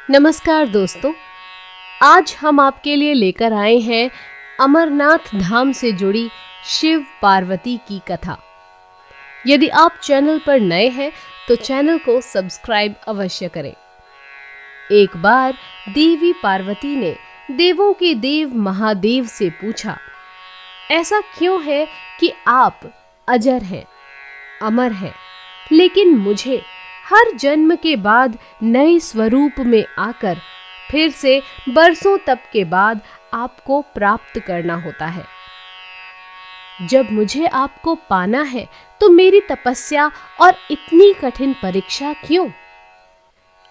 नमस्कार दोस्तों, आज हम आपके लिए लेकर आए हैं अमरनाथ धाम से जुड़ी शिव पार्वती की कथा। यदि आप चैनल पर नए हैं तो चैनल को सब्सक्राइब अवश्य करें। एक बार देवी पार्वती ने देवों के देव महादेव से पूछा, ऐसा क्यों है कि आप अजर हैं, अमर हैं, लेकिन मुझे हर जन्म के बाद नए स्वरूप में आकर फिर से बरसों तप के बाद आपको प्राप्त करना होता है। जब मुझे आपको पाना है तो मेरी तपस्या और इतनी कठिन परीक्षा क्यों?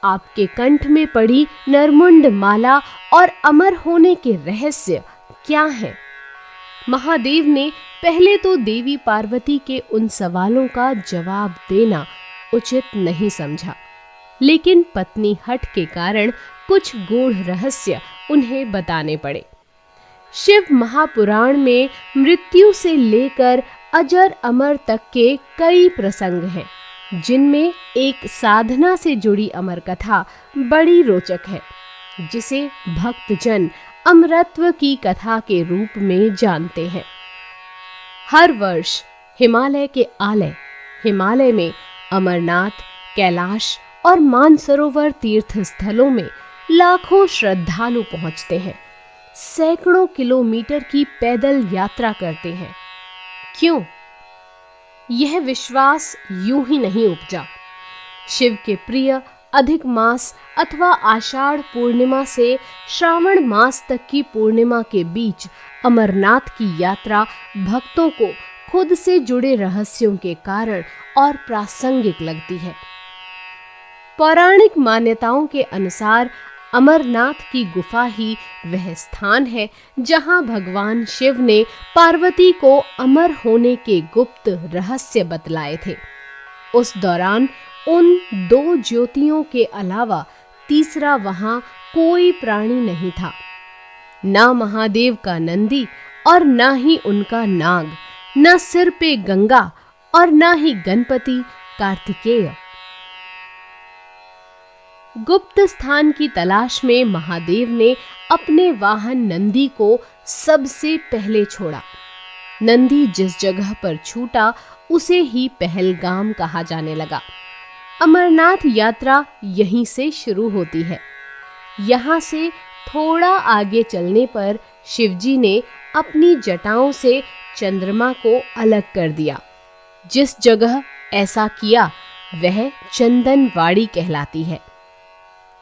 आपके कंठ में पड़ी नरमुंड माला और अमर होने के रहस्य क्या हैं? महादेव ने पहले तो देवी पार्वती के उन सवालों का जवाब देना उचित नहीं समझा, लेकिन पत्नी हठ के कारण कुछ गूढ़ रहस्य उन्हें बताने पड़े। शिव महापुराण में मृत्यु से लेकर अजर अमर तक के कई प्रसंग हैं, जिनमें एक साधना से जुड़ी अमर कथा बड़ी रोचक है, जिसे भक्तजन अमरत्व की कथा के रूप में जानते हैं। हर वर्ष हिमालय के आलय हिमालय में अमरनाथ, कैलाश और मानसरोवर तीर्थ स्थलों में लाखों श्रद्धालु पहुंचते हैं, सैकड़ों किलोमीटर की पैदल यात्रा करते हैं। क्यों? यह विश्वास यूं ही नहीं उपजा। शिव के प्रिय अधिक मास अथवा आषाढ़ पूर्णिमा से श्रावण मास तक की पूर्णिमा के बीच अमरनाथ की यात्रा भक्तों को खुद से जुड़े रहस्यों के कारण और प्रासंगिक लगती है। पौराणिक मान्यताओं के अनुसार अमरनाथ की गुफा ही वह स्थान है जहां भगवान शिव ने पार्वती को अमर होने के गुप्त रहस्य बतलाए थे। उस दौरान उन दो ज्योतियों के अलावा तीसरा वहां कोई प्राणी नहीं था, ना महादेव का नंदी और ना ही उनका नाग, न सिर पे गंगा और न ही गणपति कार्तिकेय। गुप्त स्थान की तलाश में महादेव ने अपने वाहन नंदी को सबसे पहले छोड़ा। नंदी जिस जगह पर छूटा उसे ही पहलगाम कहा जाने लगा। अमरनाथ यात्रा यहीं से शुरू होती है। यहाँ से थोड़ा आगे चलने पर शिवजी ने अपनी जटाओं से चंद्रमा को अलग कर दिया। जिस जगह ऐसा किया वह चंदनवाड़ी कहलाती है।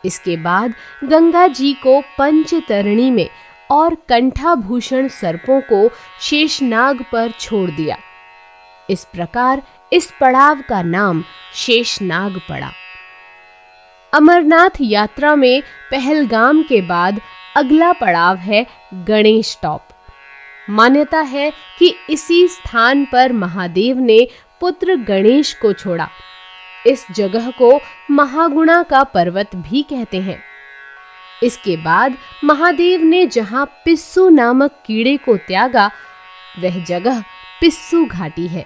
इसके बाद गंगा जी को पंचतरणी में और कंठाभूषण सर्पों को शेषनाग पर छोड़ दिया। इस प्रकार इस पड़ाव का नाम शेषनाग पड़ा। अमरनाथ यात्रा में पहलगाम के बाद अगला पड़ाव है गणेश टॉप। मान्यता है कि इसी स्थान पर महादेव ने पुत्र गणेश को छोड़ा। इस जगह को महागुणा का पर्वत भी कहते हैं। इसके बाद महादेव ने जहां पिस्सू नामक कीड़े को त्यागा वह जगह पिस्सू घाटी है।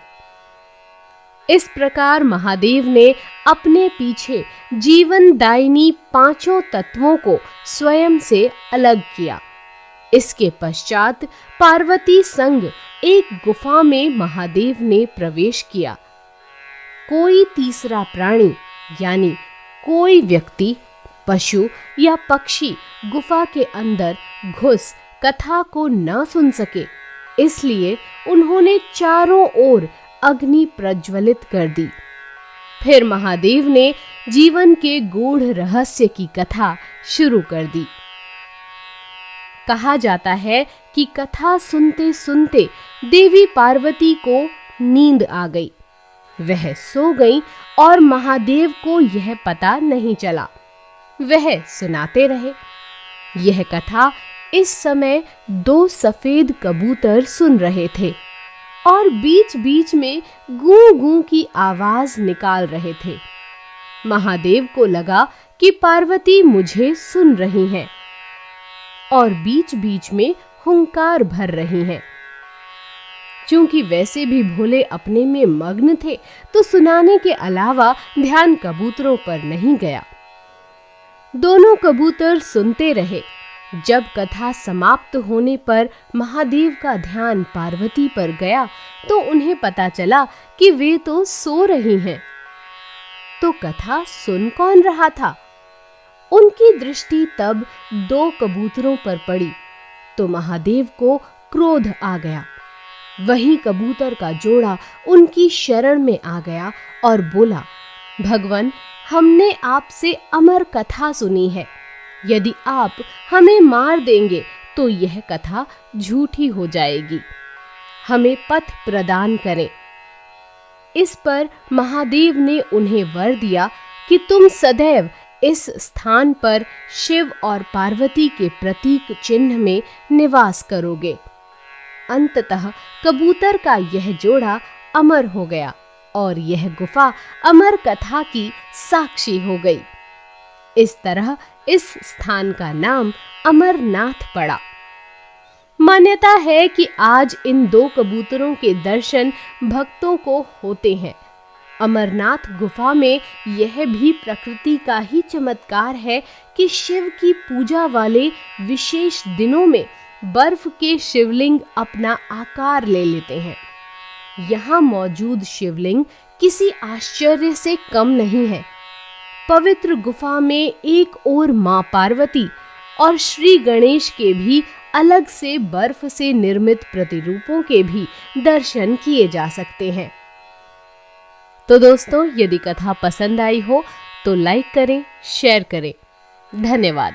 इस प्रकार महादेव ने अपने पीछे जीवनदायिनी पांचों तत्वों को स्वयं से अलग किया। इसके पश्चात पार्वती संग एक गुफा में महादेव ने प्रवेश किया। कोई तीसरा प्राणी यानी कोई व्यक्ति, पशु या पक्षी गुफा के अंदर घुस कथा को न सुन सके, इसलिए उन्होंने चारों ओर अग्नि प्रज्वलित कर दी। फिर महादेव ने जीवन के गूढ़ रहस्य की कथा शुरू कर दी। कहा जाता है कि कथा सुनते सुनते देवी पार्वती को नींद आ गई। वह सो गई और महादेव को यह पता नहीं चला। वह सुनाते रहे। यह कथा इस समय दो सफेद कबूतर सुन रहे थे और बीच बीच में गूं गूं की आवाज निकाल रहे थे। महादेव को लगा कि पार्वती मुझे सुन रही हैं और बीच बीच में हुंकार भर रही हैं। चूंकि वैसे भी भोले अपने में मग्न थे तो सुनाने के अलावा ध्यान कबूतरों पर नहीं गया। दोनों कबूतर सुनते रहे। जब कथा समाप्त होने पर महादेव का ध्यान पार्वती पर गया तो उन्हें पता चला कि वे तो सो रही हैं। तो कथा सुन कौन रहा था? उनकी दृष्टि तब दो कबूतरों पर पड़ी तो महादेव को क्रोध आ गया। वही कबूतर का जोड़ा उनकी शरण में आ गया और बोला, भगवान, हमने आपसे अमर कथा सुनी है। यदि आप हमें मार देंगे तो यह कथा झूठी हो जाएगी। हमें पथ प्रदान करें। इस पर महादेव ने उन्हें वर दिया कि तुम सदैव इस स्थान पर शिव और पार्वती के प्रतीक चिन्ह में निवास करोगे। अंततः कबूतर का यह जोड़ा अमर हो गया और यह गुफा अमर कथा की साक्षी हो गई। इस तरह इस स्थान का नाम अमरनाथ पड़ा। मान्यता है कि आज इन दो कबूतरों के दर्शन भक्तों को होते हैं। अमरनाथ गुफा में यह भी प्रकृति का ही चमत्कार है कि शिव की पूजा वाले विशेष दिनों में बर्फ के शिवलिंग अपना आकार ले लेते हैं। यहाँ मौजूद शिवलिंग किसी आश्चर्य से कम नहीं है। पवित्र गुफा में एक ओर मां पार्वती और श्री गणेश के भी अलग से बर्फ से निर्मित प्रतिरूपों के भी दर्शन किए जा सकते हैं। तो दोस्तों, यदि कथा पसंद आई हो तो लाइक करें, शेयर करें। धन्यवाद।